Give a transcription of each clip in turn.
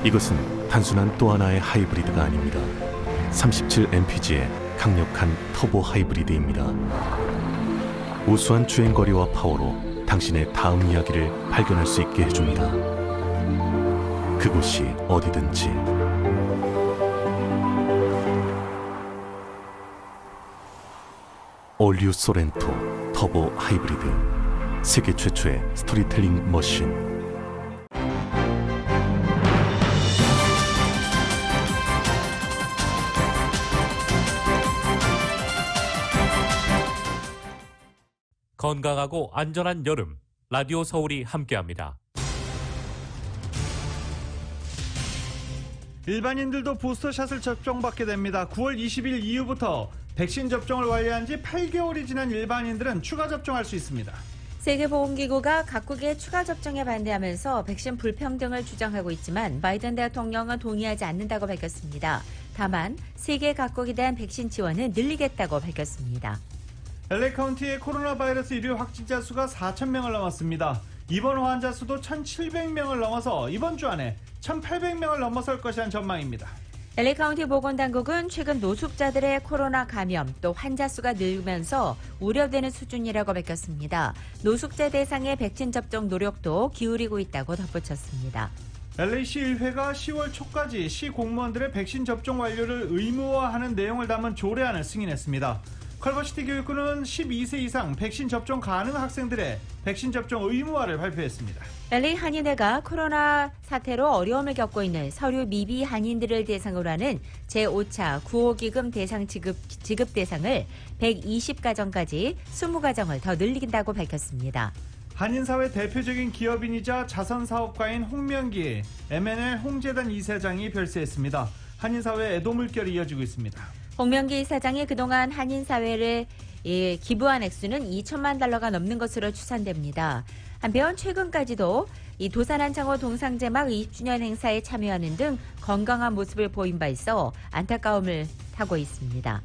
이것은 단순한 또 하나의 하이브리드가 아닙니다. 37mpg의 강력한 터보 하이브리드입니다. 우수한 주행거리와 파워로 당신의 다음 이야기를 발견할 수 있게 해줍니다. 그곳이 어디든지. 올류 소렌토 터보 하이브리드, 세계 최초의 스토리텔링 머신. 건강하고 안전한 여름, 라디오 서울이 함께합니다. 일반인들도 부스터샷을 접종받게 됩니다. 9월 20일 이후부터 백신 접종을 완료한 지 8개월이 지난 일반인들은 추가 접종할 수 있습니다. 세계보건기구가 각국의 추가 접종에 반대하면서 백신 불평등을 주장하고 있지만 바이든 대통령은 동의하지 않는다고 밝혔습니다. 다만 세계 각국에 대한 백신 지원은 늘리겠다고 밝혔습니다. LA 카운티의 코로나 바이러스 일일 확진자 수가 4,000명을 넘었습니다. 입원 환자 수도 1,700명을 넘어서 이번 주 안에 1,800명을 넘어설 것이란 전망입니다. LA 카운티 보건당국은 최근 노숙자들의 코로나 감염 또 환자 수가 늘면서 우려되는 수준이라고 밝혔습니다. 노숙자 대상의 백신 접종 노력도 기울이고 있다고 덧붙였습니다. LA시 의회가 10월 초까지 시 공무원들의 백신 접종 완료를 의무화하는 내용을 담은 조례안을 승인했습니다. 컬버시티 교육부는 12세 이상 백신 접종 가능 학생들의 백신 접종 의무화를 발표했습니다. LA 한인회가 코로나 사태로 어려움을 겪고 있는 서류 미비 한인들을 대상으로 하는 제5차 구호기금 대상 지급 대상을 120가정까지 20가정을 더 늘린다고 밝혔습니다. 한인사회 대표적인 기업인이자 자선사업가인 홍명기 MNL 홍재단 이사장이 별세했습니다. 한인사회의 애도 물결이 이어지고 있습니다. 홍명기 이사장이 그동안 한인사회를 기부한 액수는 2천만 달러가 넘는 것으로 추산됩니다. 한편 최근까지도 이 도산한창호 동상제막 20주년 행사에 참여하는 등 건강한 모습을 보인 바 있어 안타까움을 타고 있습니다.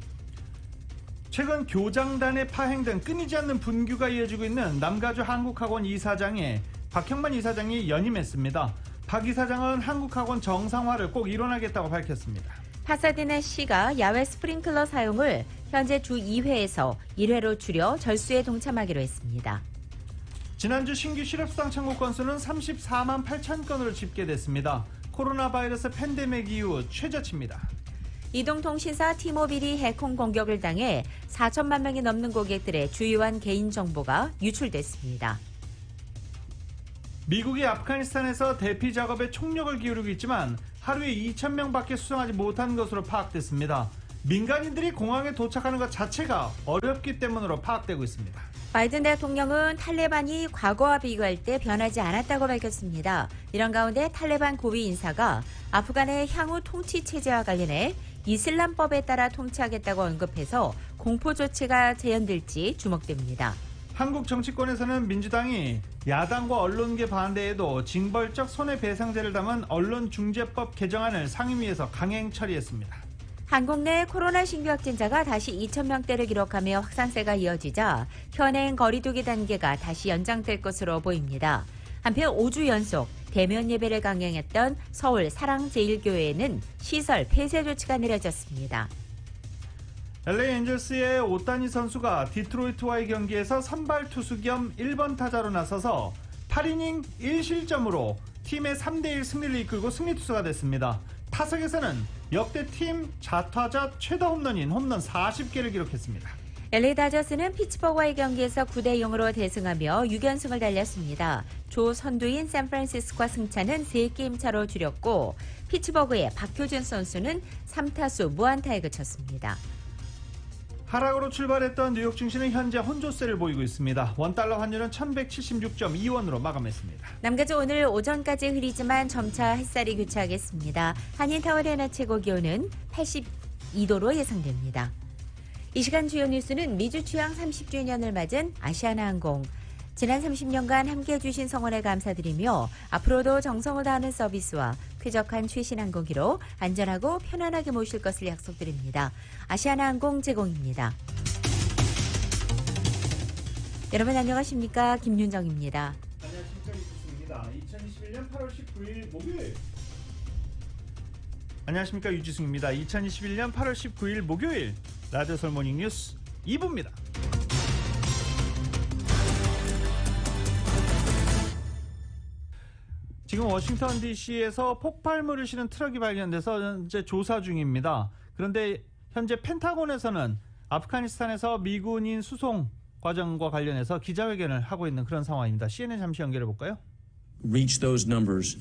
최근 교장단의 파행 등 끊이지 않는 분규가 이어지고 있는 남가주 한국학원 이사장에 박형만 이사장이 연임했습니다. 박 이사장은 한국학원 정상화를 꼭 이뤄나겠다고 밝혔습니다. 파사디나시가 야외 스프링클러 사용을 현재 주 2회에서 1회로 줄여 절수에 동참하기로 했습니다. 지난주 신규 실업수당 청구 건수는 34만 8천 건으로 집계됐습니다. 코로나 바이러스 팬데믹 이후 최저치입니다. 이동통신사 티모빌이 해킹 공격을 당해 4천만 명이 넘는 고객들의 주요한 개인정보가 유출됐습니다. 미국이 아프가니스탄에서 대피 작업에 총력을 기울이고 있지만 하루에 2,000명밖에 수송하지 못한 것으로 파악됐습니다. 민간인들이 공항에 도착하는 것 자체가 어렵기 때문으로 파악되고 있습니다. 바이든 대통령은 탈레반이 과거와 비교할 때 변하지 않았다고 밝혔습니다. 이런 가운데 탈레반 고위 인사가 아프간의 향후 통치 체제와 관련해 이슬람법에 따라 통치하겠다고 언급해서 공포 조치가 재현될지 주목됩니다. 한국 정치권에서는 민주당이 야당과 언론계 반대에도 징벌적 손해배상제를 담은 언론중재법 개정안을 상임위에서 강행 처리했습니다. 한국 내 코로나 신규 확진자가 다시 2,000명대를 기록하며 확산세가 이어지자 현행 거리두기 단계가 다시 연장될 것으로 보입니다. 한편 5주 연속 대면 예배를 강행했던 서울 사랑제일교회에는 시설 폐쇄 조치가 내려졌습니다. LA 엔젤스의 오타니 선수가 디트로이트와의 경기에서 선발 투수 겸 1번 타자로 나서서 8이닝 1실점으로 팀의 3대1 승리를 이끌고 승리 투수가 됐습니다. 타석에서는 역대 팀 좌타자 최다 홈런인 홈런 40개를 기록했습니다. LA 다저스는 피츠버그와의 경기에서 9대0으로 대승하며 6연승을 달렸습니다. 조 선두인 샌프란시스코와 승차는 3게임 차로 줄였고 피츠버그의 박효준 선수는 3타수 무안타에 그쳤습니다. 하락으로 출발했던 뉴욕 증시는 현재 혼조세를 보이고 있습니다. 원달러 환율은 1176.2원으로 마감했습니다. 남가주 오늘 오전까지 흐리지만 점차 햇살이 교차하겠습니다. 한인타워 현재 최고 기온은 82도로 예상됩니다. 이 시간 주요 뉴스는 미주 취항 30주년을 맞은 아시아나항공. 지난 30년간 함께해 주신 성원에 감사드리며 앞으로도 정성을 다하는 서비스와 쾌적한 최신 항공기로 안전하고 편안하게 모실 것을 약속드립니다. 아시아나항공 제공입니다. 여러분 안녕하십니까? 김윤정입니다. 안녕하십니까? 이수입니다. 2021년 8월 19일 목요일 안녕하십니까, 유지승입니다. 2021년 8월 19일 목요일 라디오 서울 모닝 뉴스 2부입니다. 지금 워싱턴 DC에서 폭발물을 실은 트럭이 발견돼서 현재 조사 중입니다. 그런데 현재 펜타곤에서는 아프가니스탄에서 미군인 수송 과정과 관련해서 기자회견을 하고 있는 그런 상황입니다. CNN 잠시 연결해 볼까요? Reach those numbers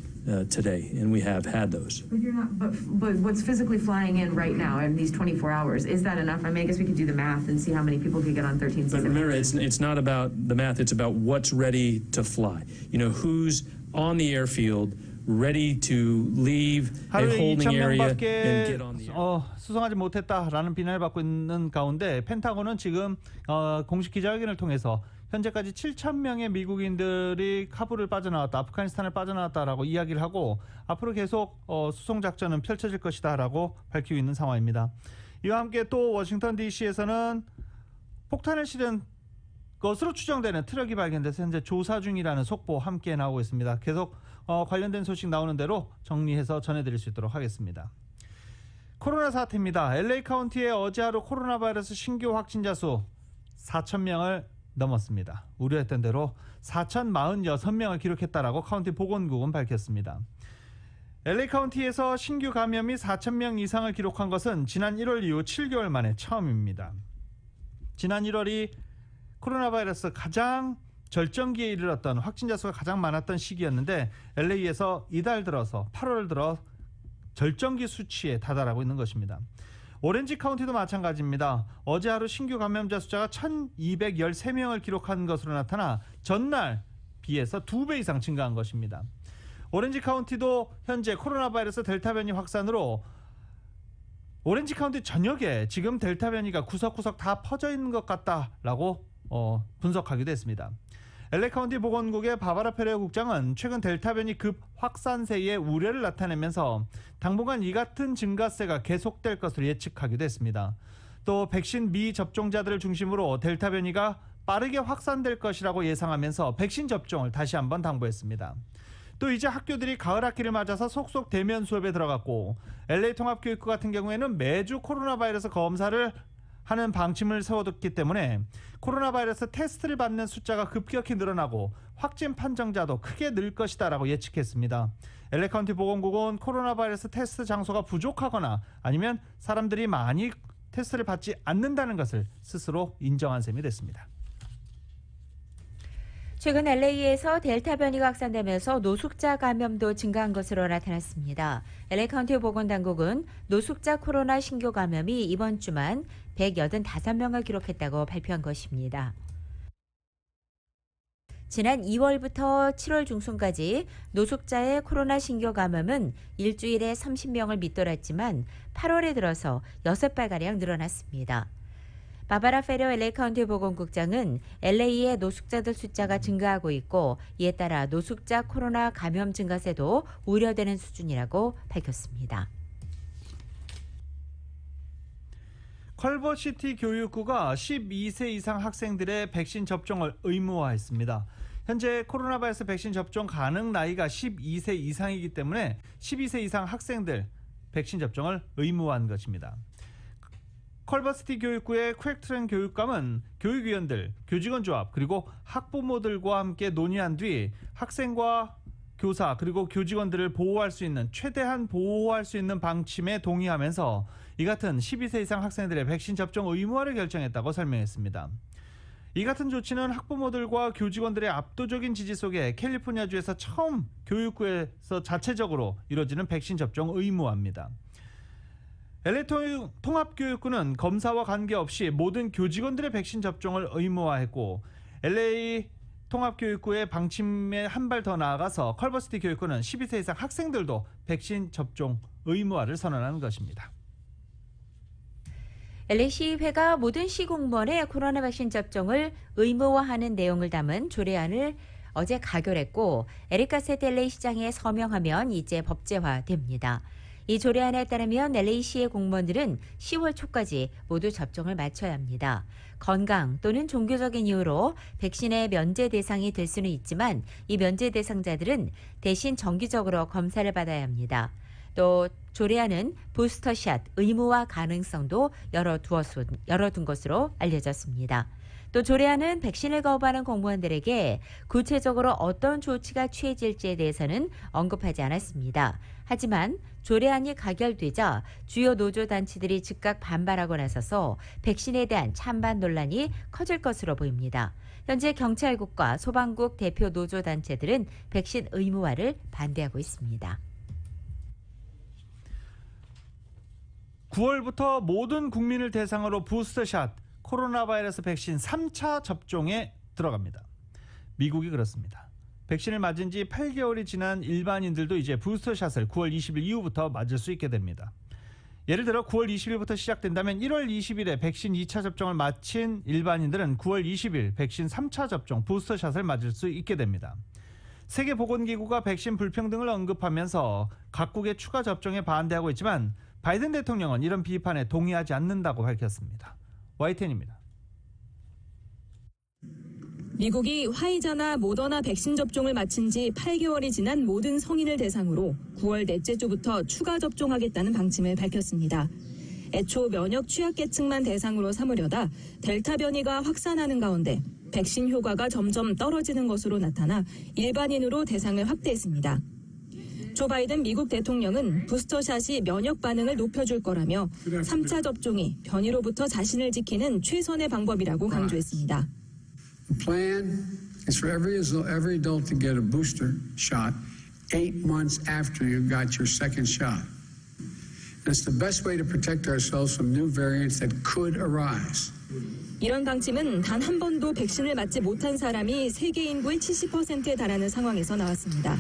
today, and we have had those. But you're not. But what's physically flying in right now in these 24 hours? Is that enough? I mean, I guess we could do the math and see how many people could get on 13C. But remember, it's not about the math. It's about what's ready to fly. You know, who's on the airfield, ready to leave a 하루에 holding 2,000 area and 명밖에 get on the air. 수송하지 못했다라는 비난을 받고 있는 가운데 펜타곤은 지금 공식 기자회견을 통해서 현재까지 7,000명의 미국인들이 카불을 빠져나왔다, 아프가니스탄을 빠져나왔다라고 이야기를 하고 앞으로 계속 수송 작전은 펼쳐질 것이다라고 밝히고 있는 상황입니다. 이와 함께 또 워싱턴 DC에서는 폭탄을 실은 것으로 추정되는 트럭이 발견돼서 현재 조사 중이라는 속보 함께 나오고 있습니다. 계속 관련된 소식 나오는 대로 정리해서 전해드릴 수 있도록 하겠습니다. 코로나 사태입니다. LA 카운티의 어제 하루 코로나 바이러스 신규 확진자 수 4,000명을 넘었습니다. 우려했던 대로 4,046명을 기록했다라고 카운티 보건국은 밝혔습니다. LA 카운티에서 신규 감염이 4,000명 이상을 기록한 것은 지난 1월 이후 7개월 만에 처음입니다. 지난 1월이 코로나 바이러스 가장 절정기에 이르렀던 확진자 수가 가장 많았던 시기였는데 LA에서 이달 들어서 8월 들어 절정기 수치에 다다르고 있는 것입니다. 오렌지 카운티도 마찬가지입니다. 어제 하루 신규 감염자 숫자가 1,213명을 기록한 것으로 나타나 전날 비해서 2배 이상 증가한 것입니다. 오렌지 카운티도 현재 코로나 바이러스 델타 변이 확산으로 오렌지 카운티 전역에 지금 델타 변이가 구석구석 다 퍼져 있는 것 같다라고 분석하기도 했습니다. LA 카운티 보건국의 바바라 페레오 국장은 최근 델타 변이 급 확산세에 우려를 나타내면서 당분간 이 같은 증가세가 계속될 것으로 예측하기도 했습니다. 또 백신 미접종자들을 중심으로 델타 변이가 빠르게 확산될 것이라고 예상하면서 백신 접종을 다시 한번 당부했습니다. 또 이제 학교들이 가을 학기를 맞아서 속속 대면 수업에 들어갔고 LA 통합교육부 같은 경우에는 매주 코로나 바이러스 검사를 하는 방침을 세워뒀기 때문에 코로나 바이러스 테스트를 받는 숫자가 급격히 늘어나고 확진 판정자도 크게 늘 것이다라고 예측했습니다. LA 카운티 보건국은 코로나 바이러스 테스트 장소가 부족하거나 아니면 사람들이 많이 테스트를 받지 않는다는 것을 스스로 인정한 셈이 됐습니다. 최근 LA에서 델타 변이가 확산되면서 노숙자 감염도 증가한 것으로 나타났습니다. LA 카운티 보건당국은 노숙자 코로나 신규 감염이 이번 주만 185명을 기록했다고 발표한 것입니다. 지난 2월부터 7월 중순까지 노숙자의 코로나 신규 감염은 일주일에 30명을 밑돌았지만 8월에 들어서 6배가량 늘어났습니다. 바바라 페레오 LA 카운티 보건국장은 LA의 노숙자들 숫자가 증가하고 있고 이에 따라 노숙자 코로나 감염 증가세도 우려되는 수준이라고 밝혔습니다. 컬버시티 교육부가 12세 이상 학생들의 백신 접종을 의무화했습니다. 현재 코로나 바이러스 백신 접종 가능 나이가 12세 이상이기 때문에 12세 이상 학생들 백신 접종을 의무화한 것입니다. 컬버시티 교육부의 퀘크트렌 교육감은 교육위원들, 교직원조합 그리고 학부모들과 함께 논의한 뒤 학생과 교사 그리고 교직원들을 보호할 수 있는 최대한 보호할 수 있는 방침에 동의하면서 이 같은 12세 이상 학생들의 백신 접종 의무화를 결정했다고 설명했습니다. 이 같은 조치는 학부모들과 교직원들의 압도적인 지지 속에 캘리포니아주에서 처음 교육부에서 자체적으로 이루어지는 백신 접종 의무화입니다. LA 통합교육부는 검사와 관계없이 모든 교직원들의 백신 접종을 의무화했고 LA 통합교육부의 방침에 한 발 더 나아가서 컬버시티 교육부는 12세 이상 학생들도 백신 접종 의무화를 선언하는 것입니다. LA 시의회가 모든 시공무원의 코로나 백신 접종을 의무화하는 내용을 담은 조례안을 어제 가결했고 에리카 세트 LA 시장에 서명하면 이제 법제화됩니다. 이 조례안에 따르면 LA시의 공무원들은 10월 초까지 모두 접종을 마쳐야 합니다. 건강 또는 종교적인 이유로 백신의 면제 대상이 될 수는 있지만 이 면제 대상자들은 대신 정기적으로 검사를 받아야 합니다. 또 또 조례안은 부스터샷 의무화 가능성도 열어둔 것으로 알려졌습니다. 또 조례안은 백신을 거부하는 공무원들에게 구체적으로 어떤 조치가 취해질지에 대해서는 언급하지 않았습니다. 하지만 조례안이 가결되자 주요 노조단체들이 즉각 반발하고 나서서 백신에 대한 찬반 논란이 커질 것으로 보입니다. 현재 경찰국과 소방국 대표 노조단체들은 백신 의무화를 반대하고 있습니다. 9월부터 모든 국민을 대상으로 부스터샷 코로나 바이러스 백신 3차 접종에 들어갑니다. 미국이 그렇습니다. 백신을 맞은 지 8개월이 지난 일반인들도 이제 부스터샷을 9월 20일 이후부터 맞을 수 있게 됩니다. 예를 들어 9월 20일부터 시작된다면 1월 20일에 백신 2차 접종을 마친 일반인들은 9월 20일 백신 3차 접종 부스터샷을 맞을 수 있게 됩니다. 세계보건기구가 백신 불평등을 언급하면서 각국의 추가 접종에 반대하고 있지만 바이든 대통령은 이런 비판에 동의하지 않는다고 밝혔습니다. YTN입니다. 미국이 화이자나 모더나 백신 접종을 마친 지 8개월이 지난 모든 성인을 대상으로 9월 넷째 주부터 추가 접종하겠다는 방침을 밝혔습니다. 애초 면역 취약계층만 대상으로 삼으려다 델타 변이가 확산하는 가운데 백신 효과가 점점 떨어지는 것으로 나타나 일반인으로 대상을 확대했습니다. 조 바이든 미국 대통령은 부스터샷이 면역 반응을 높여줄 거라며 3차 접종이 변이로부터 자신을 지키는 최선의 방법이라고 강조했습니다. The plan is for every adult to get a booster shot 8 months after you got your second shot. And it's the best way to protect ourselves from new variants that could arise. 이런 방침은 단 한 번도 백신을 맞지 못한 사람이 세계 인구의 70%에 달하는 상황에서 나왔습니다.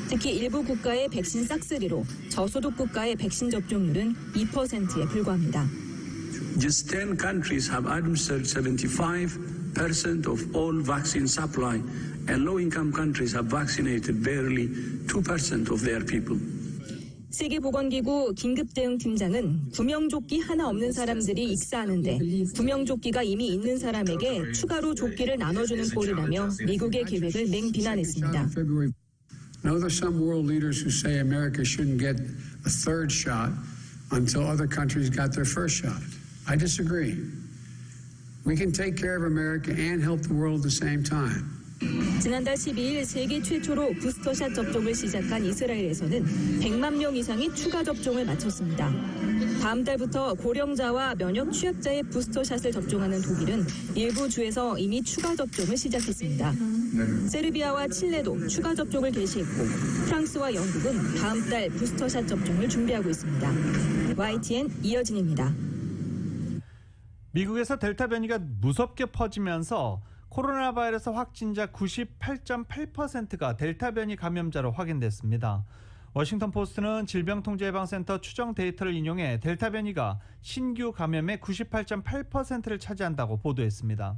특히 일부 국가의 백신 싹쓸이로 저소득 국가의 백신 접종률은 2%에 불과합니다. Just 10 countries have administered 75% of all vaccine supply, and low-income countries have vaccinated barely 2% of their people. 세계보건기구 긴급대응팀장은 구명조끼 하나 없는 사람들이 익사하는데 구명조끼가 이미 있는 사람에게 추가로 조끼를 나눠주는 꼴이라며 미국의 계획을 맹비난했습니다. Now there's some world leaders who say America shouldn't get a third shot until other countries got their first shot. I disagree. We can take care of America and help the world at the same time. 지난달 12일 세계 최초로 부스터샷 접종을 시작한 이스라엘에서는 100만 명 이상이 추가 접종을 마쳤습니다. 다음 달부터 고령자와 면역 취약자의 부스터샷을 접종하는 독일은 일부 주에서 이미 추가 접종을 시작했습니다. 세르비아와 칠레도 추가 접종을 개시했고 프랑스와 영국은 다음 달 부스터샷 접종을 준비하고 있습니다. YTN 이여진입니다. 미국에서 델타 변이가 무섭게 퍼지면서 코로나 바이러스 확진자 98.8%가 델타 변이 감염자로 확인됐습니다. 워싱턴 포스트는 질병통제예방센터 추정 데이터를 인용해 델타 변이가 신규 감염의 98.8%를 차지한다고 보도했습니다.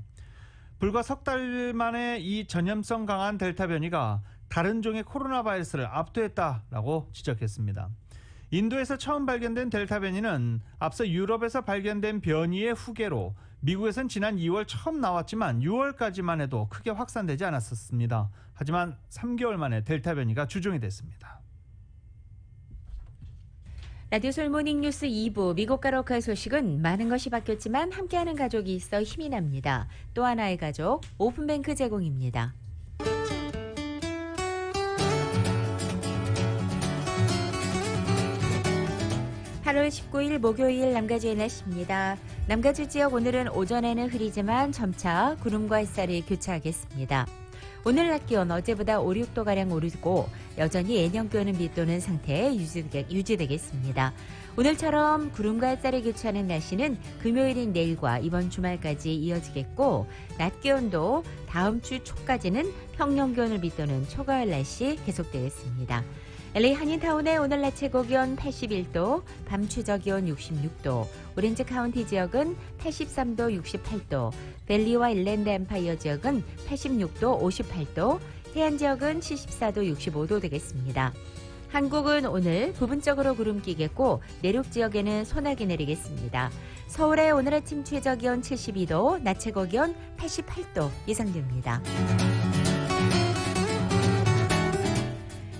불과 석 달 만에 이 전염성 강한 델타 변이가 다른 종의 코로나 바이러스를 압도했다라고 지적했습니다. 인도에서 처음 발견된 델타 변이는 앞서 유럽에서 발견된 변이의 후계로 미국에선 지난 2월 처음 나왔지만 6월까지만 해도 크게 확산되지 않았었습니다. 하지만 3개월 만에 델타 변이가 주종이 됐습니다. 라디오 솔모닝 뉴스 2부 미국과 로컬 소식은 많은 것이 바뀌었지만 함께하는 가족이 있어 힘이 납니다. 또 하나의 가족 오픈뱅크 제공입니다. 8월 19일 목요일 남가주의 날씨입니다. 남가주 지역 오늘은 오전에는 흐리지만 점차 구름과 햇살이 교차하겠습니다. 오늘 낮 기온 어제보다 5, 6도가량 오르고 여전히 예년기온은 밑도는 상태에 유지되겠습니다. 오늘처럼 구름과 햇살이 교차하는 날씨는 금요일인 내일과 이번 주말까지 이어지겠고 낮 기온도 다음 주 초까지는 평년 기온을 밑도는 초가을 날씨 계속되겠습니다. LA 한인타운의 오늘 낮 최고 기온 81도, 밤 최저 기온 66도, 오렌지 카운티 지역은 83도, 68도, 밸리와 일랜드 엠파이어 지역은 86도, 58도, 해안 지역은 74도, 65도 되겠습니다. 한국은 오늘 부분적으로 구름 끼겠고 내륙 지역에는 소나기 내리겠습니다. 서울의 오늘 아침 최저 기온 72도, 낮 최고 기온 88도 예상됩니다.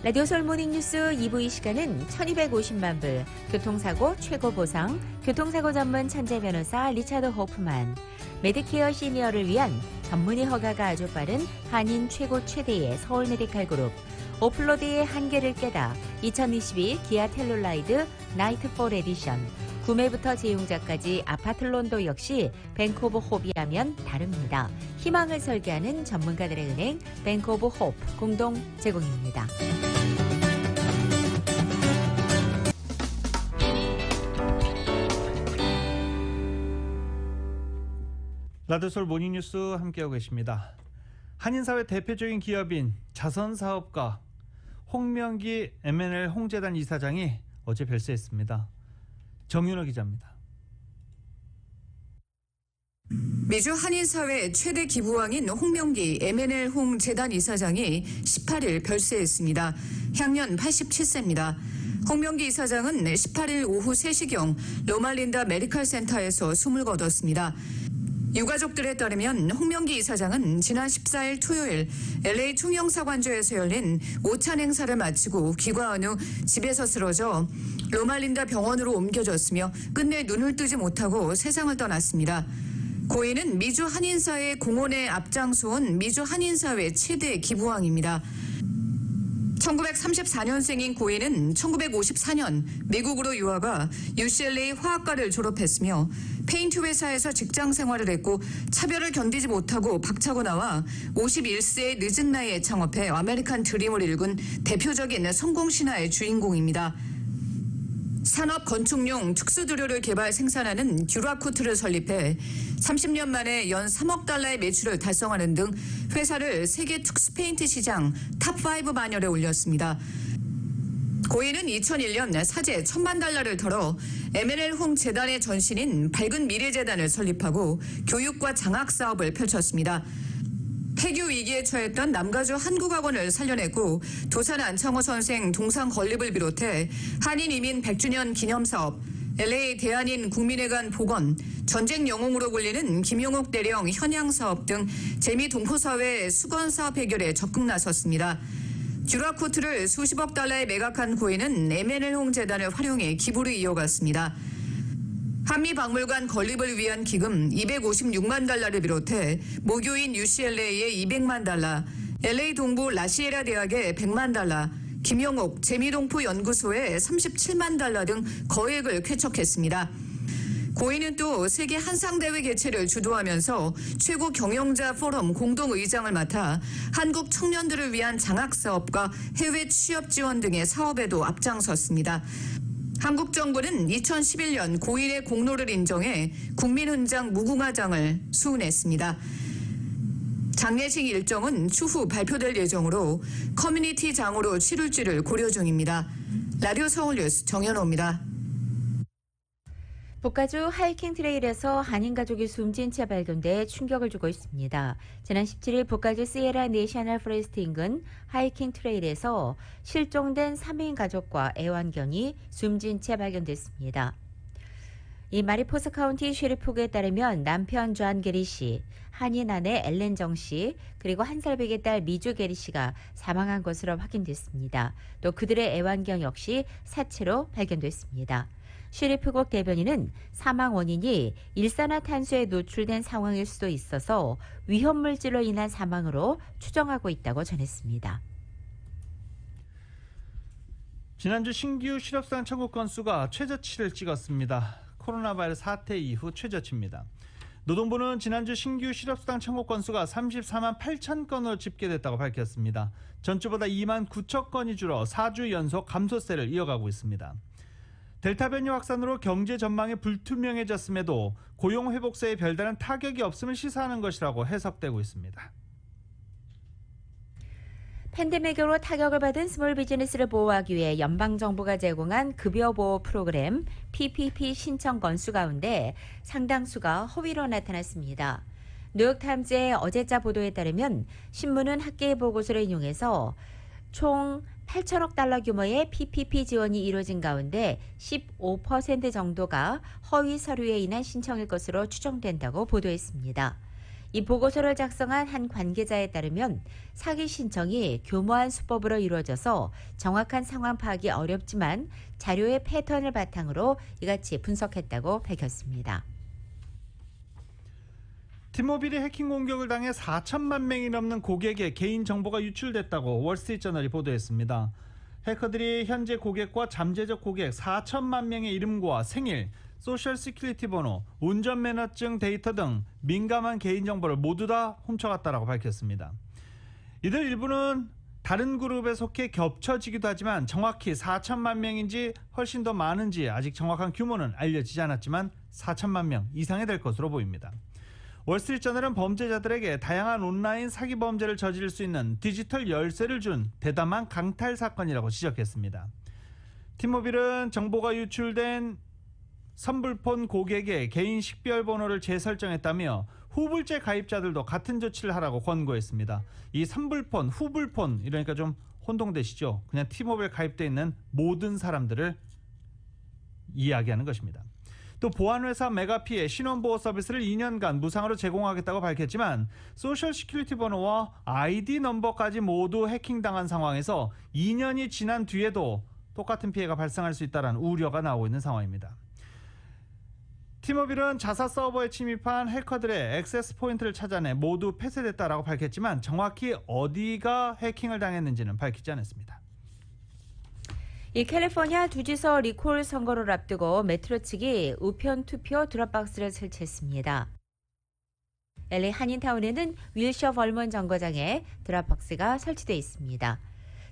라디오 서울 모닝뉴스 2부 이 시간은 1250만 불, 교통사고 최고 보상, 교통사고 전문 천재 변호사 리차드 호프만, 메디케어 시니어를 위한 전문의 허가가 아주 빠른 한인 최고 최대의 서울 메디칼 그룹, 오플로드의 한계를 깨다 2022 기아 텔룰라이드 나이트폴 에디션, 구매부터 재용자까지 아파트론도 역시 뱅크 오브 호비하면 다릅니다. 희망을 설계하는 전문가들의 은행 뱅크 오브 호프 공동 제공입니다. 라디오솔 모닝뉴스 함께하고 계십니다. 한인사회 대표적인 기업인 자선사업가 홍명기 M&L 홍재단 이사장이 어제 별세했습니다. 정윤호 기자입니다. 미주 한인사회 최대 기부왕인 홍명기 M&L 홍재단 이사장이 18일 별세했습니다. 향년 87세입니다. 홍명기 이사장은 18일 오후 3시경 로말린다 메디컬 센터에서 숨을 거뒀습니다. 유가족들에 따르면 홍명기 이사장은 지난 14일 토요일 LA 총영사관주에서 열린 오찬 행사를 마치고 귀가한 후 집에서 쓰러져 로말린다 병원으로 옮겨졌으며 끝내 눈을 뜨지 못하고 세상을 떠났습니다. 고인은 미주 한인사회 공헌에 앞장서온 미주 한인사회 최대 기부왕입니다. 1934년생인 고인은 1954년 미국으로 유학가 UCLA 화학과를 졸업했으며 페인트 회사에서 직장 생활을 했고 차별을 견디지 못하고 박차고 나와 51세의 늦은 나이에 창업해 아메리칸 드림을 일군 대표적인 성공 신화의 주인공입니다. 산업 건축용 특수두료를 개발 생산하는 듀라코트를 설립해 30년 만에 연 3억 달러의 매출을 달성하는 등 회사를 세계 특수페인트 시장 탑5 반열에 올렸습니다. 고인은 2001년 사재 1,000만 달러를 털어 M&L 홍 재단의 전신인 밝은 미래재단을 설립하고 교육과 장학 사업을 펼쳤습니다. 폐교 위기에 처했던 남가주 한국학원을 살려냈고 도산 안창호 선생 동상 건립을 비롯해 한인 이민 100주년 기념사업, LA 대한인 국민회관 복원, 전쟁 영웅으로 불리는 김용옥 대령 현양사업 등 재미동포사회 수건사업 해결에 적극 나섰습니다. 듀라코트를 수십억 달러에 매각한 고인은 M&L 홍 재단을 활용해 기부를 이어갔습니다. 한미박물관 건립을 위한 기금 256만 달러를 비롯해 모교인 UCLA에 200만 달러, LA 동부 라시에라 대학에 100만 달러, 김용옥 재미동포 연구소에 37만 달러 등 거액을 쾌척했습니다. 고인은 또 세계 한상대회 개최를 주도하면서 최고 경영자 포럼 공동의장을 맡아 한국 청년들을 위한 장학사업과 해외 취업 지원 등의 사업에도 앞장섰습니다. 한국 정부는 2011년 고인의 공로를 인정해 국민훈장 무궁화장을 수훈했습니다. 장례식 일정은 추후 발표될 예정으로 커뮤니티장으로 치룰지를 고려 중입니다. 라디오 서울뉴스 정연호입니다. 북가주 하이킹 트레일에서 한인 가족이 숨진 채 발견돼 충격을 주고 있습니다. 지난 17일 북가주 시에라 내셔널 포레스트 인근 하이킹 트레일에서 실종된 3인 가족과 애완견이 숨진 채 발견됐습니다. 이 마리포사 카운티 쉐리프에 따르면 남편 존 게리 씨, 한인 아내 엘렌 정 씨, 그리고 1살배기 딸 미주 게리 씨가 사망한 것으로 확인됐습니다. 또 그들의 애완견 역시 사체로 발견됐습니다. 쉐리프국 대변인은 사망 원인이 일산화탄소에 노출된 상황일 수도 있어서 위험물질로 인한 사망으로 추정하고 있다고 전했습니다. 지난주 신규 실업수당 청구 건수가 최저치를 찍었습니다. 코로나 바이러스 사태 이후 최저치입니다. 노동부는 지난주 신규 실업수당 청구 건수가 34만 8천 건으로 집계됐다고 밝혔습니다. 전주보다 2만 9천 건이 줄어 4주 연속 감소세를 이어가고 있습니다. 델타 변이 확산으로 경제 전망이 불투명해졌음에도 고용 회복세에 별다른 타격이 없음을 시사하는 것이라고 해석되고 있습니다. 팬데믹으로 타격을 받은 스몰 비즈니스를 보호하기 위해 연방정부가 제공한 급여보호 프로그램 PPP 신청 건수 가운데 상당수가 허위로 나타났습니다. 뉴욕타임즈의 어제자 보도에 따르면 신문은 학계의 보고서를 인용해서 총 8천억 달러 규모의 PPP 지원이 이루어진 가운데 15% 정도가 허위 서류에 인한 신청일 것으로 추정된다고 보도했습니다. 이 보고서를 작성한 한 관계자에 따르면 사기 신청이 교모한 수법으로 이루어져서 정확한 상황 파악이 어렵지만 자료의 패턴을 바탕으로 이같이 분석했다고 밝혔습니다. 티모빌이 해킹 공격을 당해 4천만 명이 넘는 고객의 개인 정보가 유출됐다고 월스트리트저널이 보도했습니다. 해커들이 현재 고객과 잠재적 고객 4천만 명의 이름과 생일, 소셜 시큐리티 번호, 운전면허증 데이터 등 민감한 개인정보를 모두 다 훔쳐갔다고 밝혔습니다. 이들 일부는 다른 그룹에 속해 겹쳐지기도 하지만 정확히 4천만 명인지 훨씬 더 많은지 아직 정확한 규모는 알려지지 않았지만 4천만 명 이상이 될 것으로 보입니다. 월스트리트저널은 범죄자들에게 다양한 온라인 사기 범죄를 저지를 수 있는 디지털 열쇠를 준 대담한 강탈 사건이라고 지적했습니다. 티모빌은 정보가 유출된 선불폰 고객의 개인 식별번호를 재설정했다며 후불제 가입자들도 같은 조치를 하라고 권고했습니다. 이 선불폰, 후불폰 이러니까 좀 혼동되시죠? 그냥 티모빌 가입되어 있는 모든 사람들을 이야기하는 것입니다. 또 보안회사 메가피의 신원보호 서비스를 2년간 무상으로 제공하겠다고 밝혔지만 소셜 시큐리티 번호와 아이디 넘버까지 모두 해킹당한 상황에서 2년이 지난 뒤에도 똑같은 피해가 발생할 수 있다는 우려가 나오고 있는 상황입니다. 티모빌은 자사 서버에 침입한 해커들의 액세스 포인트를 찾아내 모두 폐쇄됐다라고 밝혔지만 정확히 어디가 해킹을 당했는지는 밝히지 않았습니다. 이 캘리포니아 주지사 리콜 선거를 앞두고 메트로 측이 우편 투표 드롭박스를 설치했습니다. LA 한인타운에는 윌셔 벌먼 정거장에 드롭박스가 설치되어 있습니다.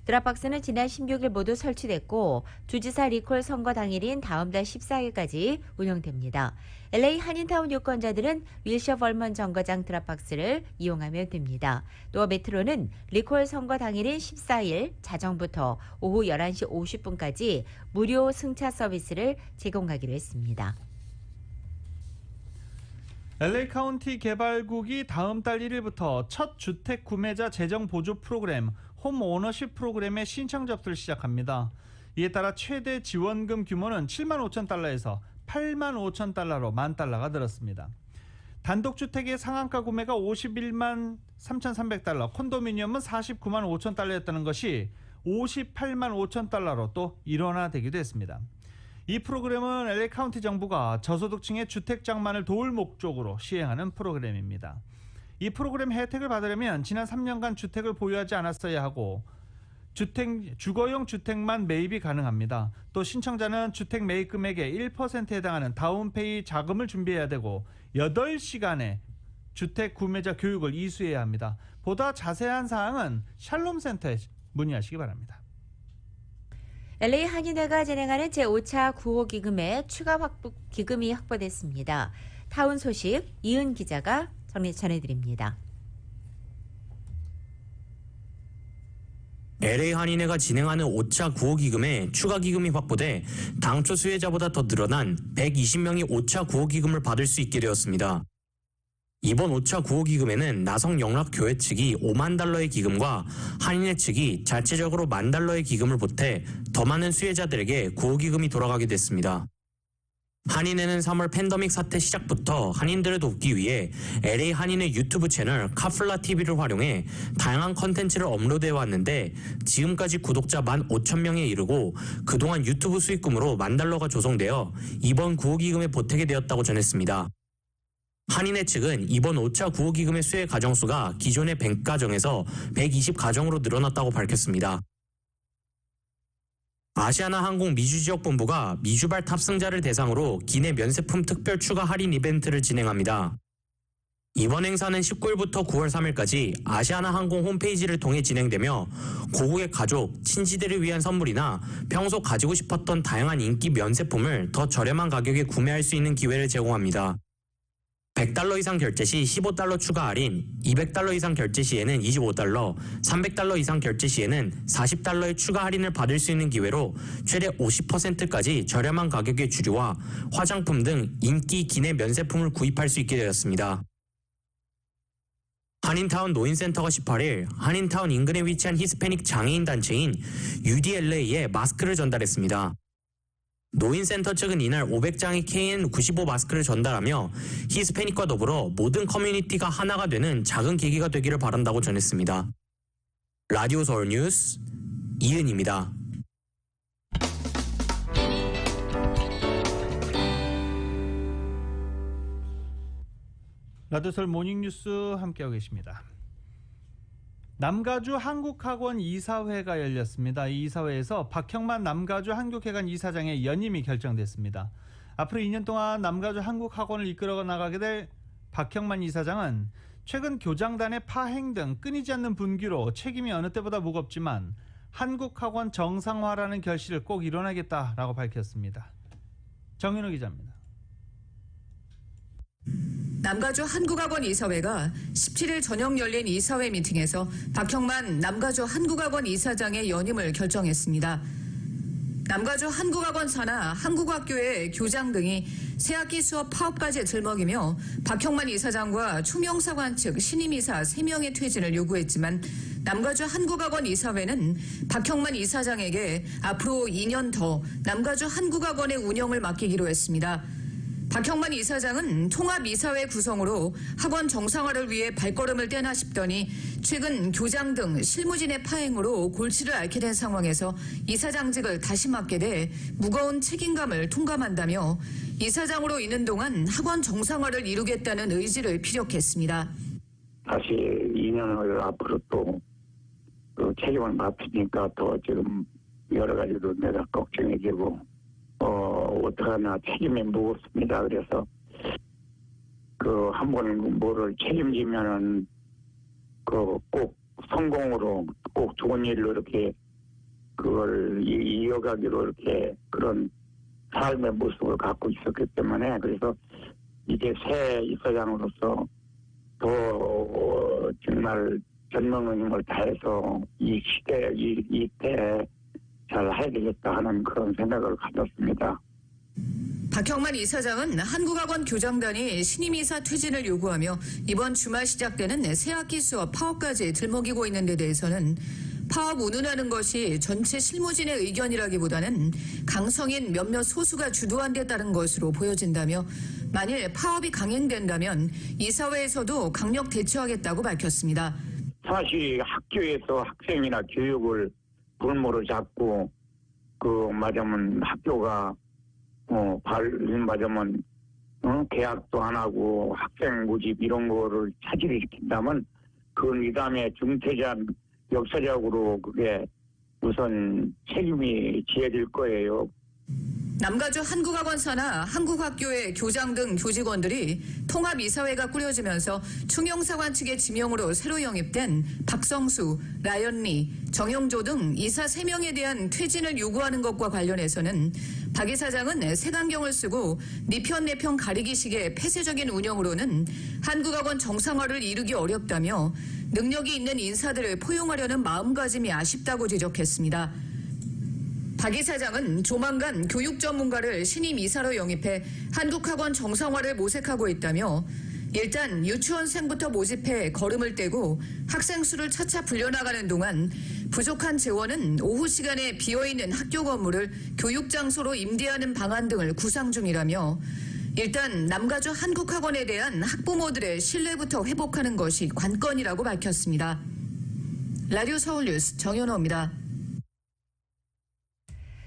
드롭박스는 지난 16일 모두 설치됐고 주지사 리콜 선거 당일인 다음 달 14일까지 운영됩니다. LA 한인타운 유권자들은 윌셔 벌먼 정거장 드롭박스를 이용하면 됩니다. 또 메트로는 리콜 선거 당일인 14일 자정부터 오후 11시 50분까지 무료 승차 서비스를 제공하기로 했습니다. LA 카운티 개발국이 다음 달 1일부터 첫 주택 구매자 재정 보조 프로그램 홈 오너십 프로그램의 신청 접수를 시작합니다. 이에 따라 최대 지원금 규모는 7만 5천 달러에서 8만 5천 달러로 $10,000가 늘었습니다. 단독주택의 상한가 구매가 51만 3,300달러, 콘도미니엄은 49만 5천 달러였다는 것이 58만 5천 달러로 또 일원화되기도 했습니다. 이 프로그램은 LA 카운티 정부가 저소득층의 주택 장만을 도울 목적으로 시행하는 프로그램입니다. 이 프로그램 혜택을 받으려면 지난 3년간 주택을 보유하지 않았어야 하고 주거용 주택만 매입이 가능합니다. 또 신청자는 주택 매입 금액의 1%에 해당하는 다운페이 자금을 준비해야 되고 8시간의 주택 구매자 교육을 이수해야 합니다. 보다 자세한 사항은 샬롬센터에 문의하시기 바랍니다. LA 한인회가 진행하는 제5차 구호 기금에 추가 기금이 확보됐습니다. 타운 소식 이은 기자가 전해드립니다. LA 한인회가 진행하는 5차 구호 기금에 추가 기금이 확보돼 당초 수혜자보다 더 늘어난 120명이 5차 구호 기금을 받을 수 있게 되었습니다. 이번 5차 구호 기금에는 나성 영락교회 측이 $5만 달러의 기금과 한인회 측이 자체적으로 $10,000의 기금을 보태 더 많은 수혜자들에게 구호 기금이 돌아가게 됐습니다. 한인회는 3월 팬데믹 사태 시작부터 한인들을 돕기 위해 LA 한인회 유튜브 채널 카플라 TV를 활용해 다양한 컨텐츠를 업로드해 왔는데 지금까지 구독자 15,000명에 이르고 그동안 유튜브 수익금으로 $10,000가 조성되어 이번 구호기금에 보태게 되었다고 전했습니다. 한인회 측은 이번 5차 구호기금의 수혜 가정수가 기존의 100가정에서 120가정으로 늘어났다고 밝혔습니다. 아시아나 항공 미주지역본부가 미주발 탑승자를 대상으로 기내 면세품 특별 추가 할인 이벤트를 진행합니다. 이번 행사는 19일부터 9월 3일까지 아시아나 항공 홈페이지를 통해 진행되며 고국의 가족, 친지들을 위한 선물이나 평소 가지고 싶었던 다양한 인기 면세품을 더 저렴한 가격에 구매할 수 있는 기회를 제공합니다. $100 이상 결제 시 $15 추가 할인, $200 이상 결제 시에는 $25, $300 이상 결제 시에는 $40의 추가 할인을 받을 수 있는 기회로 최대 50%까지 저렴한 가격의 주류와 화장품 등 인기 기내 면세품을 구입할 수 있게 되었습니다. 한인타운 노인센터가 18일 한인타운 인근에 위치한 히스패닉 장애인 단체인 UDLA에 마스크를 전달했습니다. 노인센터 측은 이날 500장의 KN95 마스크를 전달하며 히스패닉과 더불어 모든 커뮤니티가 하나가 되는 작은 계기가 되기를 바란다고 전했습니다. 라디오 서울 뉴스 이은입니다. 라디오설 모닝뉴스 함께하고 계십니다. 남가주 한국학원 이사회가 열렸습니다. 이 이사회에서 박형만 남가주 한국회관 이사장의 연임이 결정됐습니다. 앞으로 2년 동안 남가주 한국학원을 이끌어 나가게 될 박형만 이사장은 최근 교장단의 파행 등 끊이지 않는 분규로 책임이 어느 때보다 무겁지만 한국학원 정상화라는 결실을 꼭 이뤄내겠다라고 밝혔습니다. 정윤호 기자입니다. 남가주 한국학원 이사회가 17일 저녁 열린 이사회 미팅에서 박형만 남가주 한국학원 이사장의 연임을 결정했습니다. 남가주 한국학원 산하 한국학교의 교장 등이 새학기 수업 파업까지 들먹이며 박형만 이사장과 총영사관 측 신임이사 3명의 퇴진을 요구했지만 남가주 한국학원 이사회는 박형만 이사장에게 앞으로 2년 더 남가주 한국학원의 운영을 맡기기로 했습니다. 박형만 이사장은 통합이사회 구성으로 학원 정상화를 위해 발걸음을 떼나 싶더니 최근 교장 등 실무진의 파행으로 골치를 앓게 된 상황에서 이사장직을 다시 맡게 돼 무거운 책임감을 통감한다며 이사장으로 있는 동안 학원 정상화를 이루겠다는 의지를 피력했습니다. 다시 2년을 앞으로 또 그 책임을 맡으니까 또 지금 여러 가지로 내가 걱정이 되고 어떡하나 책임이 무겁습니다. 그래서 그 한 번 뭐를 책임지면은 그 꼭 성공으로 꼭 좋은 일로 이렇게 그걸 이어가기로 이렇게 그런 삶의 모습을 갖고 있었기 때문에 그래서 이제 새 이사장으로서 더 정말 전명의 힘을 다해서 이 시대 이때 잘 해야 되겠다 하는 그런 생각을 가졌습니다. 박형만 이사장은 한국학원 교장단이 신임이사 퇴진을 요구하며 이번 주말 시작되는 새학기 수업 파업까지 들먹이고 있는 데 대해서는 파업 운운하는 것이 전체 실무진의 의견이라기보다는 강성인 몇몇 소수가 주도한 데 따른 것으로 보여진다며 만일 파업이 강행된다면 이사회에서도 강력 대처하겠다고 밝혔습니다. 사실 학교에서 학생이나 교육을 볼모로 잡고 말하면 학교가 말하면 계약도 안 하고 학생 모집 이런 거를 차질을 시킨다면 그건 이 다음에 중퇴장 역사적으로 그게 우선 책임이 지어질 거예요. 남가주 한국학원 산하 한국학교의 교장 등 교직원들이 통합이사회가 꾸려지면서 총영사관 측의 지명으로 새로 영입된 박성수, 라연리, 정영조 등 이사 3명에 대한 퇴진을 요구하는 것과 관련해서는 박 이사장은 색안경을 쓰고 네 편 내 편 가리기식의 폐쇄적인 운영으로는 한국학원 정상화를 이루기 어렵다며 능력이 있는 인사들을 포용하려는 마음가짐이 아쉽다고 지적했습니다. 박 이사장은 조만간 교육 전문가를 신임 이사로 영입해 한국학원 정상화를 모색하고 있다며 일단 유치원생부터 모집해 걸음을 떼고 학생 수를 차차 불려나가는 동안 부족한 재원은 오후 시간에 비어있는 학교 건물을 교육장소로 임대하는 방안 등을 구상 중이라며 일단 남가주 한국학원에 대한 학부모들의 신뢰부터 회복하는 것이 관건이라고 밝혔습니다. 라디오 서울뉴스 정연호입니다.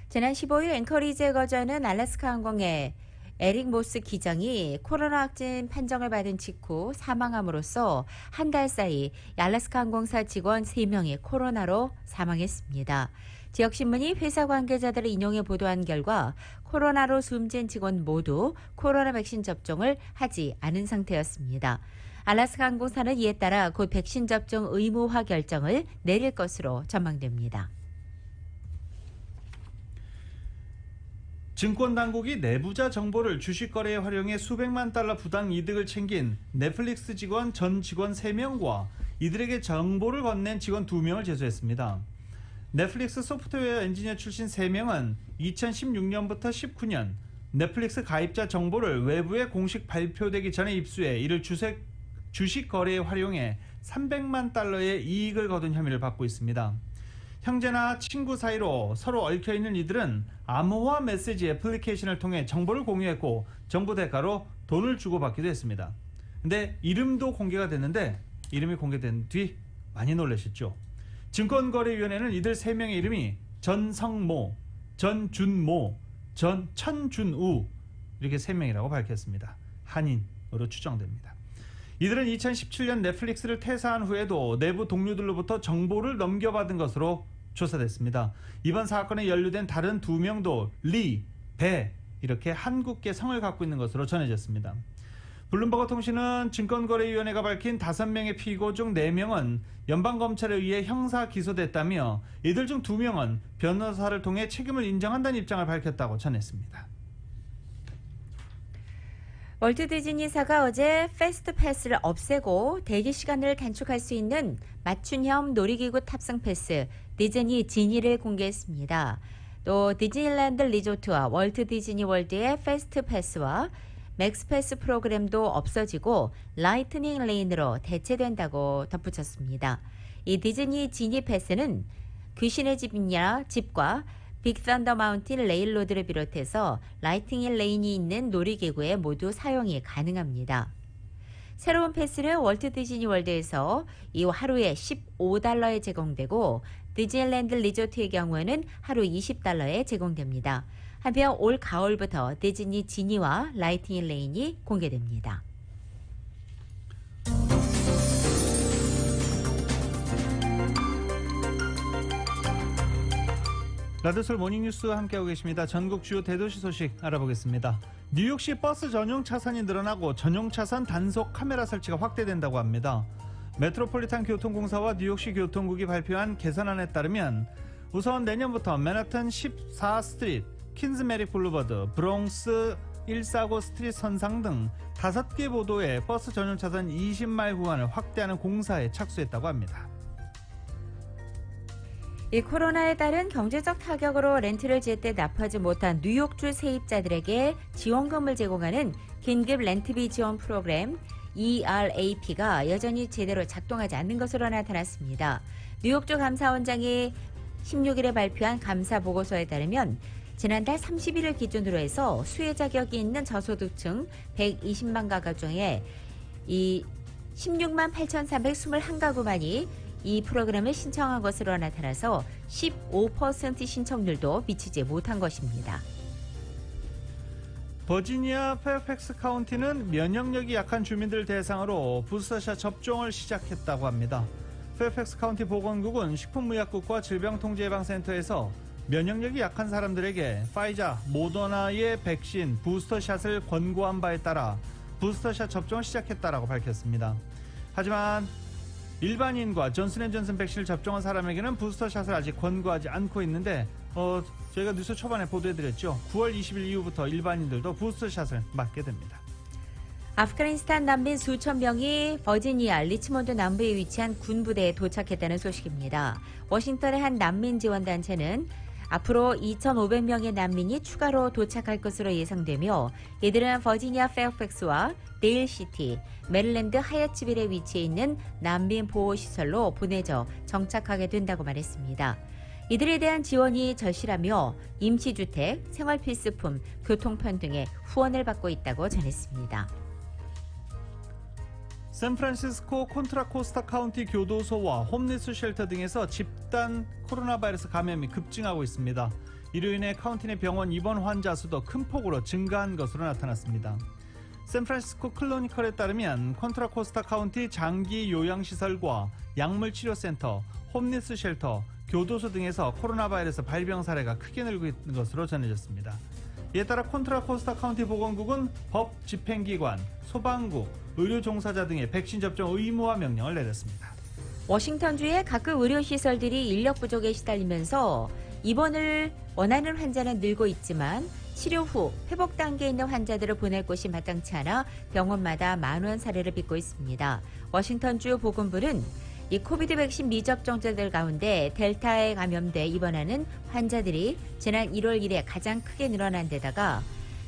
지난 15일 앵커리지에 거주하는 알래스카 항공의 에릭 모스 기장이 코로나 확진 판정을 받은 직후 사망함으로써 한 달 사이 알래스카 항공사 직원 3명이 코로나로 사망했습니다. 지역신문이 회사 관계자들을 인용해 보도한 결과 코로나로 숨진 직원 모두 코로나 백신 접종을 하지 않은 상태였습니다. 알래스카 항공사는 이에 따라 곧 백신 접종 의무화 결정을 내릴 것으로 전망됩니다. 증권당국이 내부자 정보를 주식거래에 활용해 수백만 달러 부당 이득을 챙긴 넷플릭스 직원 전 직원 3명과 이들에게 정보를 건넨 직원 2명을 제소했습니다. 넷플릭스 소프트웨어 엔지니어 출신 3명은 2016년부터 19년 넷플릭스 가입자 정보를 외부에 공식 발표되기 전에 입수해 이를 주식 거래에 활용해 300만 달러의 이익을 거둔 혐의를 받고 있습니다. 형제나 친구 사이로 서로 얽혀있는 이들은 암호화 메시지 애플리케이션을 통해 정보를 공유했고 정보 대가로 돈을 주고받기도 했습니다. 근데 이름도 공개가 됐는데 이름이 공개된 뒤 많이 놀라셨죠. 증권거래위원회는 이들 3명의 이름이 전성모, 전준모, 전천준우 이렇게 3명이라고 밝혔습니다. 한인으로 추정됩니다. 이들은 2017년 넷플릭스를 퇴사한 후에도 내부 동료들로부터 정보를 넘겨받은 것으로 조사됐습니다. 이번 사건에 연루된 다른 2명도 리, 배 이렇게 한국계 성을 갖고 있는 것으로 전해졌습니다. 블룸버그 통신은 증권거래위원회가 밝힌 5명의 피고 중 4명은 연방검찰에 의해 형사 기소됐다며 이들 중 2명은 변호사를 통해 책임을 인정한다는 입장을 밝혔다고 전했습니다. 월트 디즈니사가 어제 패스트 패스를 없애고 대기 시간을 단축할 수 있는 맞춤형 놀이기구 탑승 패스 디즈니 지니를 공개했습니다. 또 디즈니랜드 리조트와 월트 디즈니 월드의 패스트 패스와 맥스 패스 프로그램도 없어지고 라이트닝 레인으로 대체된다고 덧붙였습니다. 이 디즈니 지니 패스는 귀신의 집과 빅 선더 마운틴 레일로드를 비롯해서 라이트닝 레인이 있는 놀이기구에 모두 사용이 가능합니다. 새로운 패스는 월트 디즈니 월드에서 이 하루에 $15에 제공되고 디즈니랜드 리조트의 경우에는 하루 $20에 제공됩니다. 한편 올 가을부터 디즈니 지니와 라이트닝 레인이 공개됩니다. 라디오솔 모닝뉴스 함께하고 계십니다. 전국 주요 대도시 소식 알아보겠습니다. 뉴욕시 버스 전용 차선이 늘어나고 전용 차선 단속 카메라 설치가 확대된다고 합니다. 메트로폴리탄 교통공사와 뉴욕시 교통국이 발표한 개선안에 따르면 우선 내년부터 맨하튼 14 스트리트, 퀸즈메리 블루버드, 브롱스 149 스트리트 선상 등 5개 보도에 버스 전용 차선 20마일 구간을 확대하는 공사에 착수했다고 합니다. 이 코로나에 따른 경제적 타격으로 렌트를 제때 납부하지 못한 뉴욕주 세입자들에게 지원금을 제공하는 긴급 렌트비 지원 프로그램 ERAP가 여전히 제대로 작동하지 않는 것으로 나타났습니다. 뉴욕주 감사원장이 16일에 발표한 감사 보고서에 따르면 지난달 30일을 기준으로 해서 수혜 자격이 있는 저소득층 120만 가구 중에 이 16만 8,321가구만이 이 프로그램을 신청한 것으로 나타나서 15% 신청률도 미치지 못한 것입니다. 버지니아 페어팩스 카운티는 면역력이 약한 주민들 대상으로 부스터샷 접종을 시작했다고 합니다. 페어팩스 카운티 보건국은 식품의약국과 질병통제예방센터에서 면역력이 약한 사람들에게 파이자, 모더나의 백신 부스터샷을 권고한 바에 따라 부스터샷 접종을 시작했다라고 밝혔습니다. 하지만 일반인과 존슨앤존슨 백신을 접종한 사람에게는 부스터샷을 아직 권고하지 않고 있는데 저희가 뉴스 초반에 보도해드렸죠. 9월 20일 이후부터 일반인들도 부스터샷을 맞게 됩니다. 아프가니스탄 난민 수천 명이 버지니아 리치몬드 남부에 위치한 군부대에 도착했다는 소식입니다. 워싱턴의 한 난민 지원단체는 앞으로 2,500명의 난민이 추가로 도착할 것으로 예상되며 이들은 버지니아 페어팩스와 데일시티, 메릴랜드 하얏츠빌에 위치해 있는 난민 보호시설로 보내져 정착하게 된다고 말했습니다. 이들에 대한 지원이 절실하며 임시주택, 생활필수품, 교통편 등의 후원을 받고 있다고 전했습니다. 샌프란시스코 콘트라코스타 카운티 교도소와 홈리스 쉘터 등에서 집단 코로나 바이러스 감염이 급증하고 있습니다. 이로 인해 카운티 내 병원 입원 환자 수도 큰 폭으로 증가한 것으로 나타났습니다. 샌프란시스코 클로니컬에 따르면 콘트라코스타 카운티 장기 요양시설과 약물치료센터, 홈리스 쉘터, 교도소 등에서 코로나 바이러스 발병 사례가 크게 늘고 있는 것으로 전해졌습니다. 이에 따라 콘트라코스타 카운티 보건국은 법 집행기관, 소방국, 의료 종사자 등의 백신 접종 의무화 명령을 내렸습니다. 워싱턴주의 각급 의료시설들이 인력 부족에 시달리면서 입원을 원하는 환자는 늘고 있지만 치료 후 회복 단계에 있는 환자들을 보낼 곳이 마땅치 않아 병원마다 만원 사례를 빚고 있습니다. 워싱턴주 보건부는 이 코비드 백신 미접종자들 가운데 델타에 감염돼 입원하는 환자들이 지난 1월 1일에 가장 크게 늘어난 데다가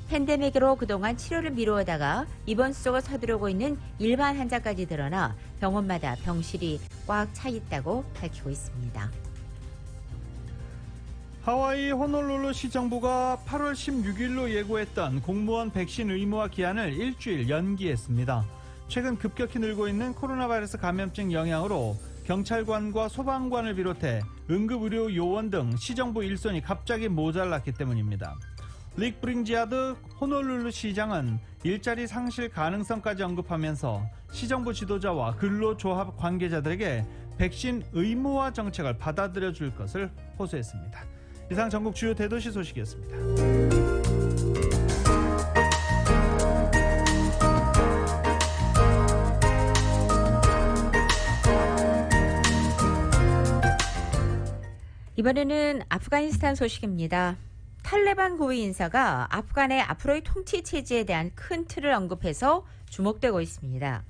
팬데믹으로 그동안 치료를 미루다가 입원 수속을 서두르고 있는 일반 환자까지 드러나 병원마다 병실이 꽉 차 있다고 밝히고 있습니다. 하와이 호놀룰루 시정부가 8월 16일로 예고했던 공무원 백신 의무화 기한을 일주일 연기했습니다. 최근 급격히 늘고 있는 코로나 바이러스 감염증 영향으로 경찰관과 소방관을 비롯해 응급의료 요원 등 시정부 일손이 갑자기 모자랐기 때문입니다. 릭 브링지아드 호놀룰루 시장은 일자리 상실 가능성까지 언급하면서 시정부 지도자와 근로조합 관계자들에게 백신 의무화 정책을 받아들여 줄 것을 호소했습니다. 이상 전국 주요 대도시 소식이었습니다. 이번에는 아프가니스탄 소식입니다. 탈레반 고위 인사가 아프간의 앞으로의 통치 체제에 대한 큰 틀을 언급해서 주목되고 있습니다.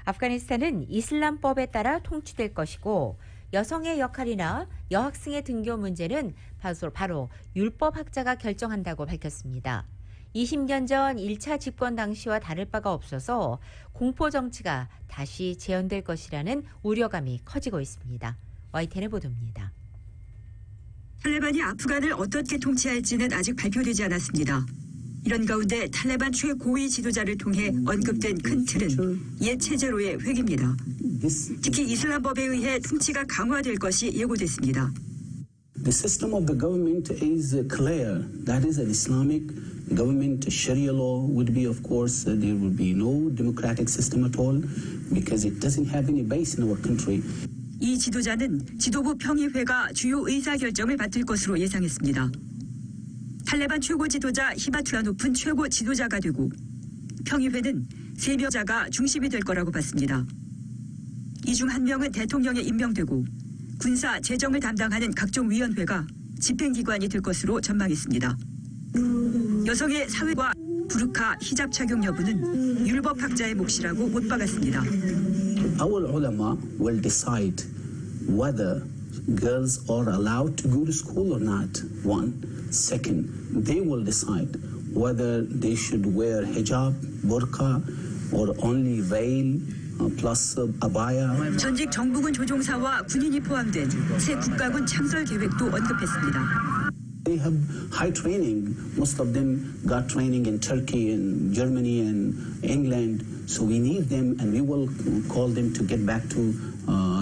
아프가니스탄은 이슬람법에 따라 통치될 것이고 여성의 역할이나 여학생의 등교 문제는 바로 율법학자가 결정한다고 밝혔습니다. 20년 전 1차 집권 당시와 다를 바가 없어서 공포 정치가 다시 재현될 것이라는 우려감이 커지고 있습니다. YTN의 보도입니다. 탈레반이 아프간을 어떻게 통치할지는 아직 발표되지 않았습니다. 이런 가운데 탈레반 최고위 지도자를 통해 언급된 큰 틀은 옛 체제로의 회귀입니다. 특히 이슬람법에 의해 통치가 강화될 것이 예고됐습니다. The system of the government is clear. That is an Islamic government. Sharia law would be, of course, there would be no democratic system at all because it doesn't have any base in our country. 이 지도자는 지도부 평의회가 주요 의사결정을 맡을 것으로 예상했습니다. 탈레반 최고 지도자 히바투라 높은 최고 지도자가 되고 평의회는 3명자가 중심이 될 거라고 봤습니다. 이 중 1명은 대통령에 임명되고 군사, 재정을 담당하는 각종 위원회가 집행기관이 될 것으로 전망했습니다. 여성의 사회와 부르카, 히잡 착용 여부는 율법학자의 몫이라고 못 박았습니다. Our ulama will decide whether girls are allowed to go to school or not. One. Second, they will decide whether they should wear hijab, burqa, or only veil plus abaya. 전직 정부군 조종사와 군인이 포함된 새 국가군 창설 계획도 언급했습니다. They have high training. Most of them got training in Turkey and Germany and England. So we need them and we will call them to get back to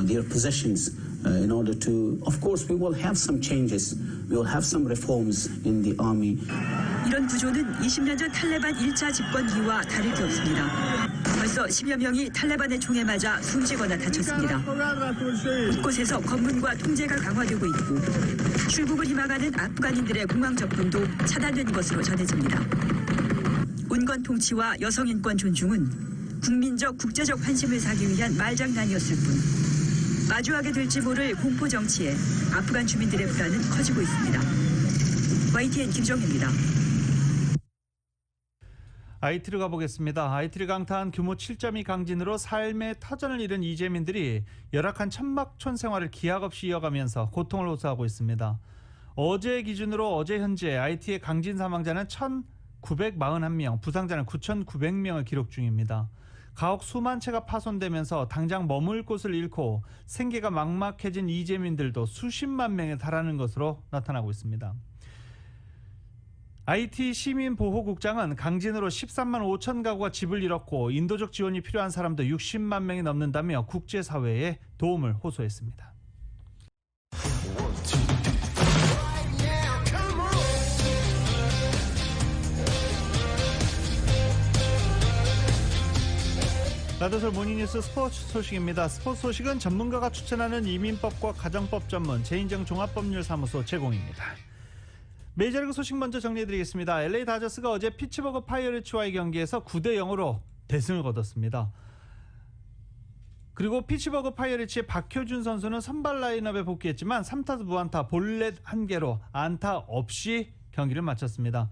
their positions in order to, of course, we will have some changes. We will have some reforms in the army. 이런 구조는 20년 전 탈레반 1차 집권기와 다를 게 없습니다. 벌써 10여 명이 탈레반의 총에 맞아 숨지거나 다쳤습니다. 곳곳에서 검문과 통제가 강화되고 있고 출국을 희망하는 아프간인들의 공항 접근도 차단된 것으로 전해집니다. 온건 통치와 여성 인권 존중은 국민적 국제적 환심을 사기 위한 말장난이었을 뿐 마주하게 될지 모를 공포 정치에 아프간 주민들의 불안은 커지고 있습니다. YTN 김정혜입니다. IT로 가보겠습니다. IT를 강타한 규모 7.2 강진으로 삶의 터전을 잃은 이재민들이 열악한 천막촌 생활을 기약 없이 이어가면서 고통을 호소하고 있습니다. 어제 기준으로 어제 현재 IT의 강진 사망자는 1,941명, 부상자는 9,900명을 기록 중입니다. 가옥 수만 채가 파손되면서 당장 머물 곳을 잃고 생계가 막막해진 이재민들도 수십만 명에 달하는 것으로 나타나고 있습니다. IT 시민보호국장은 강진으로 13만 5천 가구가 집을 잃었고 인도적 지원이 필요한 사람도 60만 명이 넘는다며 국제사회에 도움을 호소했습니다. 라디오솔 모닝뉴스 스포츠 소식입니다. 스포츠 소식은 전문가가 추천하는 이민법과 가정법 전문 제인정 종합법률사무소 제공입니다. 메이저리그 소식 먼저 정리해드리겠습니다. LA 다저스가 어제 피츠버그 파이어츠와의 경기에서 9대0으로 대승을 거뒀습니다. 그리고 피츠버그 파이어츠의 박효준 선수는 선발 라인업에 복귀했지만 3타수 무안타 볼넷 1개로 안타 없이 경기를 마쳤습니다.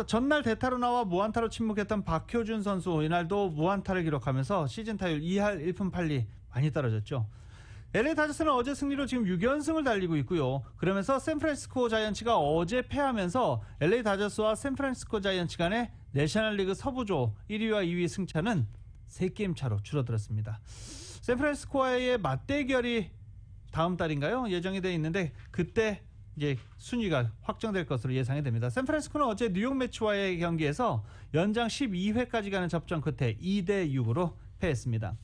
전날 대타로 나와 무안타로 침묵했던 박효준 선수, 이날도 무안타를 기록하면서 시즌 타율 2할 1푼 8리 많이 떨어졌죠. LA 다저스는 어제 승리로 지금 6연승을 달리고 있고요. 그러면서 샌프란시스코 자이언츠가 어제 패하면서 LA 다저스와 샌프란시스코 자이언츠 간의 내셔널리그 서부조 1위와 2위 승차는 3게임 차로 줄어들었습니다. 샌프란시스코와의 맞대결이 다음 달인가요? 예정이 되어 있는데 그때 이제 순위가 확정될 것으로 예상이 됩니다. 샌프란시스코는 어제 뉴욕 매치와의 경기에서 연장 12회까지 가는 접전 끝에 2대6으로 패했습니다.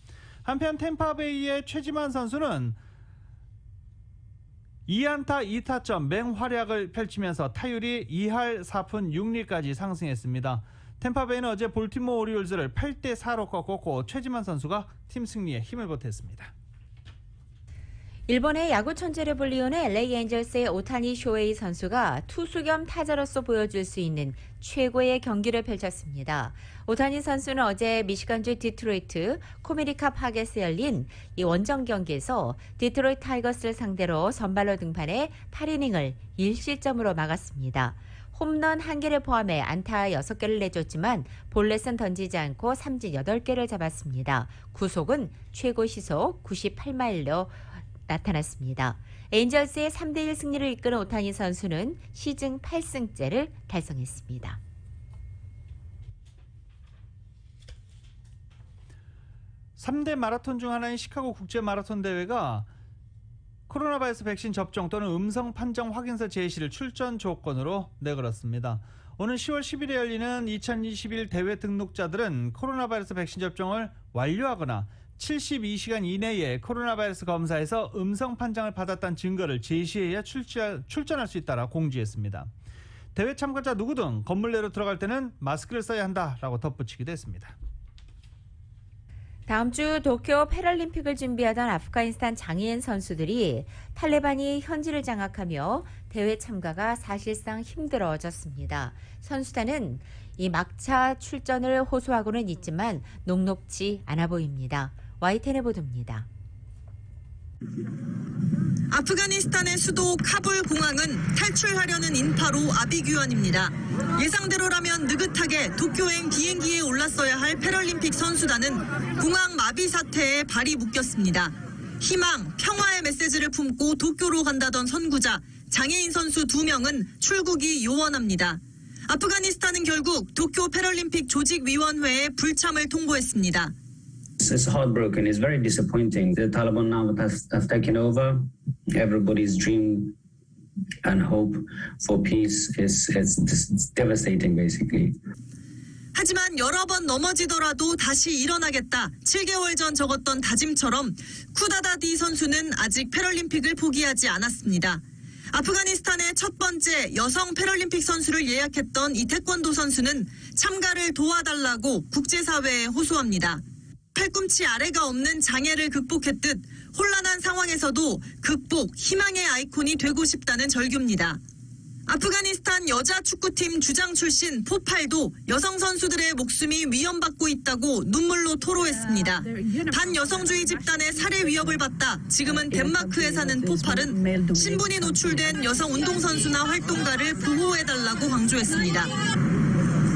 한편 템파베이의 최지만 선수는 2안타 2타점 맹활약을 펼치면서 타율이 2할 4푼 6리까지 상승했습니다. 템파베이는 어제 볼티모어 오리올즈를 8대4로 꺾었고 최지만 선수가 팀 승리에 힘을 보탰습니다. 일본의 야구 천재를 불리우는 LA 엔젤스의 오타니 쇼헤이 선수가 투수 겸 타자로서 보여줄 수 있는 최고의 경기를 펼쳤습니다. 오타니 선수는 어제 미시간주 디트로이트 코미리캅 하겟에 열린 이 원정 경기에서 디트로이트 타이거스를 상대로 선발로 등판해 8이닝을 1실점으로 막았습니다. 홈런 1개를 포함해 안타 6개를 내줬지만 볼넷은 던지지 않고 삼진 8개를 잡았습니다. 구속은 최고 시속 98마일로 나타났습니다. 엔젤스의 3대1 승리를 이끄는 오타니 선수는 시즌 8승째를 달성했습니다. (3대) 마라톤 중 하나인 시카고 국제 마라톤 대회가 코로나 바이러스 백신 접종 또는 음성 판정 확인서 제시를 출전 조건으로 내걸었습니다. 오는 10월 10일에 열리는 2021 대회 등록자들은 코로나 바이러스 백신 접종을 완료하거나 72시간 이내에 코로나 바이러스 검사에서 음성 판정을 받았다는 증거를 제시해야 출전할 수 있다라 공지했습니다. 대회 참가자 누구든 건물 내로 들어갈 때는 마스크를 써야 한다라고 덧붙이기도 했습니다. 다음 주 도쿄 패럴림픽을 준비하던 아프가니스탄 장애인 선수들이 탈레반이 현지를 장악하며 대회 참가가 사실상 힘들어졌습니다. 선수단은 이 막차 출전을 호소하고는 있지만 녹록지 않아 보입니다. YTN의 보도입니다. 아프가니스탄의 수도 카불 공항은 탈출하려는 인파로 아비규환입니다. 예상대로라면 느긋하게 도쿄행 비행기에 올랐어야 할 패럴림픽 선수단은 공항 마비 사태에 발이 묶였습니다. 희망, 평화의 메시지를 품고 도쿄로 간다던 선구자, 장애인 선수 2명은 출국이 요원합니다. 아프가니스탄은 결국 도쿄 패럴림픽 조직위원회에 불참을 통보했습니다. It's heartbroken. It's very disappointing. The Taliban now have taken over. Everybody's dream and hope for peace is devastating, basically. 하지만 여러 번 넘어지더라도 다시 일어나겠다. 7개월 전 적었던 다짐처럼 쿠다다디 선수는 아직 패럴림픽을 포기하지 않았습니다. 아프가니스탄의 첫 번째 여성 패럴림픽 선수를 예약했던 이 태권도 선수는 참가를 도와달라고 국제사회에 호소합니다. 팔꿈치 아래가 없는 장애를 극복했듯 혼란한 상황에서도 극복, 희망의 아이콘이 되고 싶다는 절규입니다. 아프가니스탄 여자 축구팀 주장 출신 포팔도 여성 선수들의 목숨이 위험받고 있다고 눈물로 토로했습니다. 반여성주의 집단의 살해 위협을 받다 지금은 덴마크에 사는 포팔은 신분이 노출된 여성 운동선수나 활동가를 보호해달라고 강조했습니다.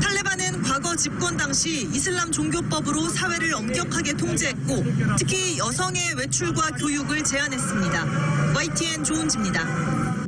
탈레반은 과거 집권 당시 이슬람 종교법으로 사회를 엄격하게 통제했고 특히 여성의 외출과 교육을 제한했습니다. YTN 조은지입니다.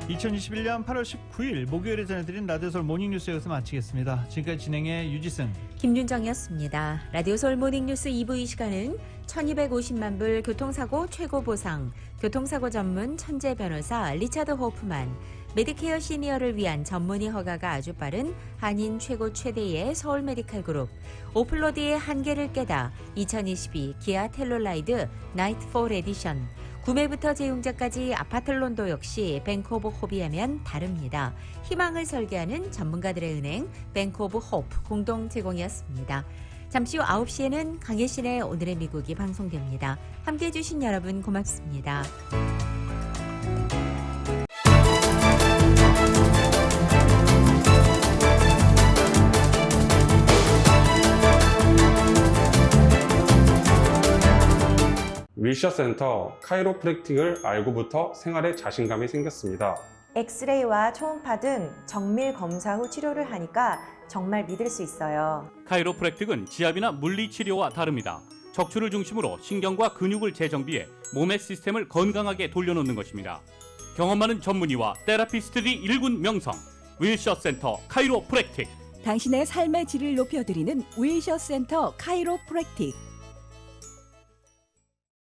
2021년 8월 19일 목요일에 전해드린 라디오서울 모닝뉴스 여기서 마치겠습니다. 지금까지 진행의 유지승, 김윤정이었습니다. 라디오서울 모닝뉴스 2부 이 시간은 1250만 불 교통사고 최고 보상, 교통사고 전문 천재 변호사 리차드 호프만, 메디케어 시니어를 위한 전문의 허가가 아주 빠른 한인 최고 최대의 서울 메디칼 그룹, 오플로드의 한계를 깨다 2022 기아 텔로라이드 나이트 4 에디션, 구매부터 제용자까지 아파트론도 역시 뱅크 오브 호비하면 다릅니다. 희망을 설계하는 전문가들의 은행 뱅크 오브 호프 공동 제공이었습니다. 잠시 후 9시에는 강혜신의 오늘의 미국이 방송됩니다. 함께해 주신 여러분 고맙습니다. 윌셔센터 카이로프랙틱을 알고부터 생활에 자신감이 생겼습니다. 엑스레이와 초음파 등 정밀 검사 후 치료를 하니까 정말 믿을 수 있어요. 카이로프랙틱은 지압이나 물리치료와 다릅니다. 척추를 중심으로 신경과 근육을 재정비해 몸의 시스템을 건강하게 돌려놓는 것입니다. 경험 많은 전문의와 테라피스트들이 일군 명성 윌셔센터 카이로프랙틱 당신의 삶의 질을 높여드리는 웨이셔 센터 카이로프랙틱.